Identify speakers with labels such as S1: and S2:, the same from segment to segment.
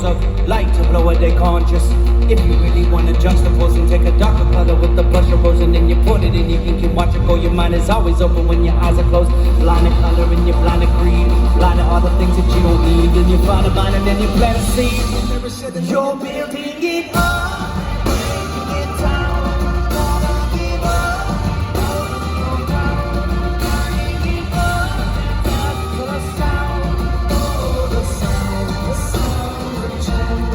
S1: of light to blow at their conscious. If you really wanna juxtapose and take a darker color with the blush of rose and then you put it in your ink and watch it go, your mind is always open when your eyes are closed. Blind to color and you're blind to greed, blind to all the things that you don't need. Then you find a mind and then you plant a seed. You're building it up, breaking it down. Never give up, hold down, bring it up, down to the sound, oh the sound of change.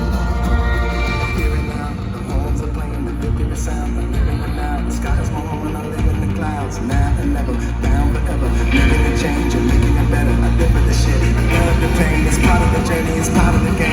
S2: Hear it now, the horns are playing the victory sound. I'm living it now, the sky is small and I live in the clouds. Now and never, down forever, living the change and making it better. I live with the shit, I love the pain. It's part of the journey, it's part of the game.